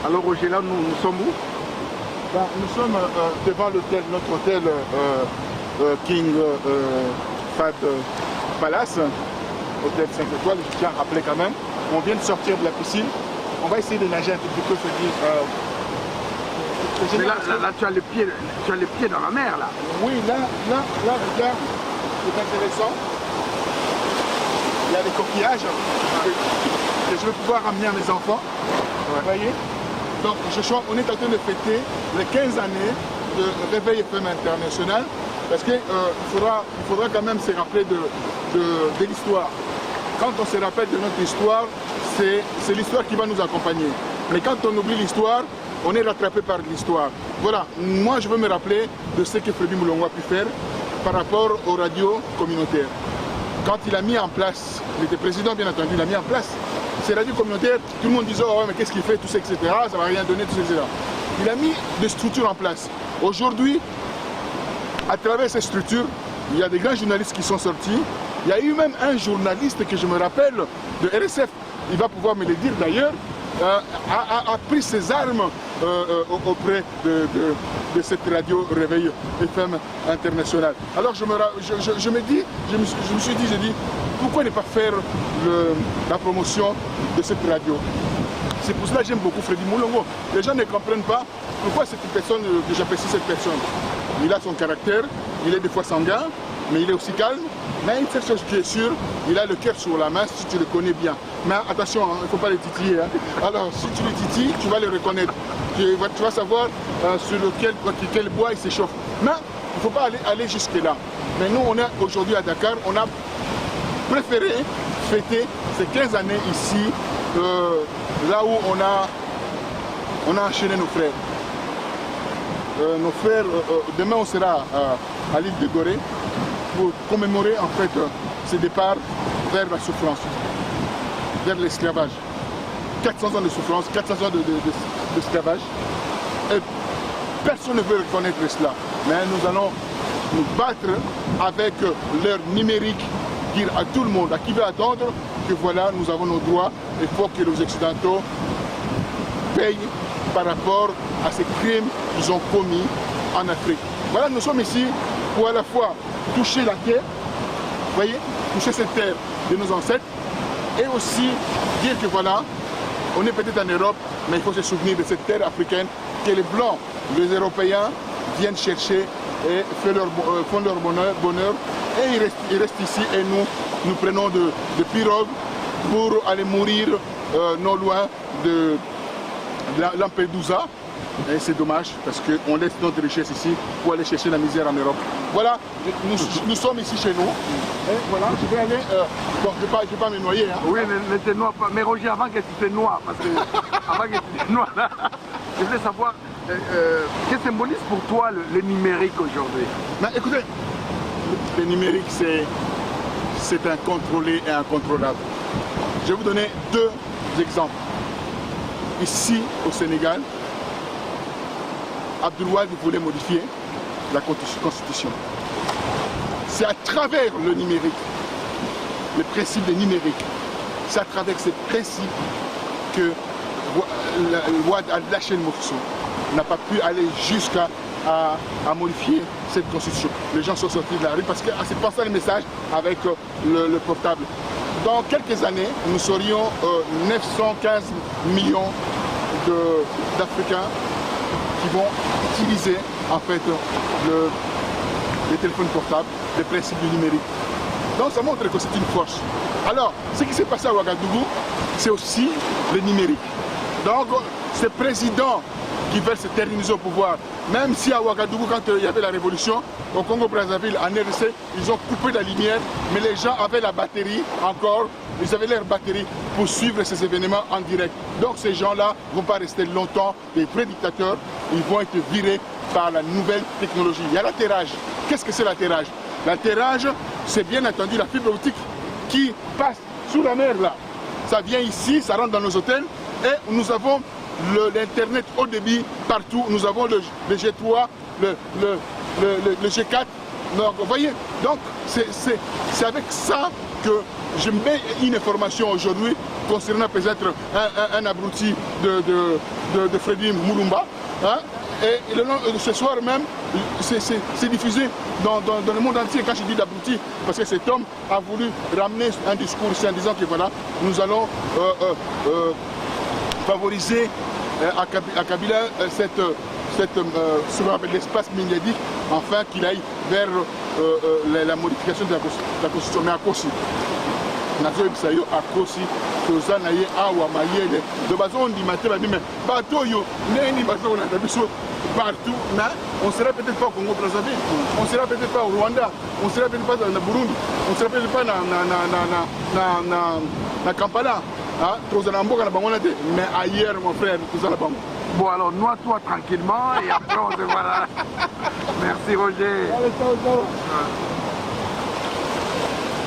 Alors Roger, là nous sommes où? Nous sommes devant l'hôtel, notre hôtel King Fahd Palace, hôtel 5 étoiles, je tiens à rappeler quand même. On vient de sortir de la piscine, on va essayer de nager un petit peu, se dire. Mais là, tu as les pieds dans la mer là. Oui, là, regarde, c'est intéressant. Il y a des coquillages que je vais pouvoir ramener à mes enfants. Vous voyez? Donc on est en train de fêter les 15 années de Réveil FM International parce qu'il faudra quand même se rappeler de l'histoire. Quand on se rappelle de notre histoire, c'est l'histoire qui va nous accompagner. Mais quand on oublie l'histoire, on est rattrapé par l'histoire. Voilà, moi je veux me rappeler de ce que Freddy Moulongo a pu faire par rapport aux radios communautaires. Quand il a mis en place, il était président bien entendu, il a mis en place ces radios communautaires, tout le monde disait oh ouais, mais qu'est-ce qu'il fait, tout ça, etc. Ça ne va rien donner, tout ça, etc. Il a mis des structures en place. Aujourd'hui, à travers ces structures, il y a des grands journalistes qui sont sortis. Il y a eu même un journaliste que je me rappelle de RSF, il va pouvoir me le dire d'ailleurs, a pris ses armes auprès de cette radio Réveil FM International. Alors je me suis dit, pourquoi ne pas faire la promotion de cette radio? C'est pour cela que j'aime beaucoup Freddy Moulongo. Les gens ne comprennent pas pourquoi cette personne, que j'apprécie cette personne. Il a son caractère, il est des fois sanguin, mais il est aussi calme. Mais une seule chose qui est sûre, il a le cœur sur la main si tu le connais bien. Mais attention, hein, il ne faut pas le titiller. Hein. Alors si tu le titilles, tu vas le reconnaître. Tu vas savoir sur quel bois il s'échauffe. Mais il ne faut pas aller jusque là. Mais nous, on est aujourd'hui à Dakar, on a préféré fêter ces 15 années ici, là où on a enchaîné nos frères. Demain on sera à l'île de Gorée pour commémorer en fait ce départ vers la souffrance, vers l'esclavage. 400 ans de souffrance, 400 ans d'esclavage. Et personne ne veut reconnaître cela. Mais nous allons nous battre avec l'heure numérique, dire à tout le monde, à qui veut attendre, que voilà, nous avons nos droits. Il faut que les Occidentaux payent par rapport à ces crimes qu'ils ont commis en Afrique. Voilà, nous sommes ici pour à la fois toucher la terre, voyez, toucher cette terre de nos ancêtres, et aussi dire que voilà, on est peut-être en Europe, mais il faut se souvenir de cette terre africaine que les Blancs, les Européens viennent chercher et font leur bonheur, et ils restent ici et nous prenons de pirogues pour aller mourir non loin de Lampedusa. Et c'est dommage parce qu'on laisse notre richesse ici pour aller chercher la misère en Europe. Voilà, nous sommes ici chez nous. Et voilà, je vais aller. Bon, je ne vais pas me noyer. Hein. Oui, mais tu noies pas. Mais Roger, avant que tu te noies, parce que avant que tu te noies, là, je voulais savoir, qu'est-ce que symbolise pour toi le numérique aujourd'hui? Écoutez, le numérique, c'est incontrôlé et incontrôlable. Je vais vous donner deux exemples. Ici, au Sénégal, Abdoul-Wade voulait modifier la Constitution. C'est à travers le numérique, le principe du numérique, c'est à travers ces principes que Wade a lâché le morceau. N'a pas pu aller jusqu'à modifier cette Constitution. Les gens sont sortis de la rue parce que c'est pas ça le message avec le portable. Dans quelques années, nous serions 915 millions d'Africains qui vont utiliser en fait les téléphones portables, les principes du numérique. Donc ça montre que c'est une force. Alors, ce qui s'est passé à Ouagadougou, c'est aussi le numérique. Donc, ces présidents qui veulent se terminer au pouvoir, même si à Ouagadougou, quand il y avait la révolution, au Congo-Brazzaville, en RDC, ils ont coupé la lumière, mais les gens avaient la batterie encore, ils avaient leur batterie pour suivre ces événements en direct. Donc ces gens-là ne vont pas rester longtemps des vrais dictateurs, ils vont être virés par la nouvelle technologie. Il y a l'atterrage. Qu'est-ce que c'est l'atterrage? L'atterrage, c'est bien entendu la fibre optique qui passe sous la mer là. Ça vient ici, ça rentre dans nos hôtels et nous avons l'internet haut débit partout. Nous avons le G3, le G4. Donc, vous voyez, donc c'est avec ça que je mets une information aujourd'hui concernant peut-être un abruti de Freddy Moulumba. Hein? Et ce soir même, c'est diffusé dans le monde entier quand je dis d'abruti, parce que cet homme a voulu ramener un discours ici en disant que voilà, nous allons favoriser à Kabila ce qu'on appelle l'espace médiatique, afin qu'il aille vers la modification de la Constitution. Mais à Kosi, nazoyebisa yo akosi toza na ye awa mayele do bazondimate babi mais bato oyo neni bazolanda biso partout, mais on sera peut-être pas au Congo Brazzaville, on sera peut-être pas au Rwanda, on sera peut-être pas dans le Burundi, on sera peut-être pas na Kampala, mais ailleurs mon frère, tout ça là-bas. Bon alors noie-toi tranquillement et après on se voit là. Merci Roger. Allez, ciao, ciao.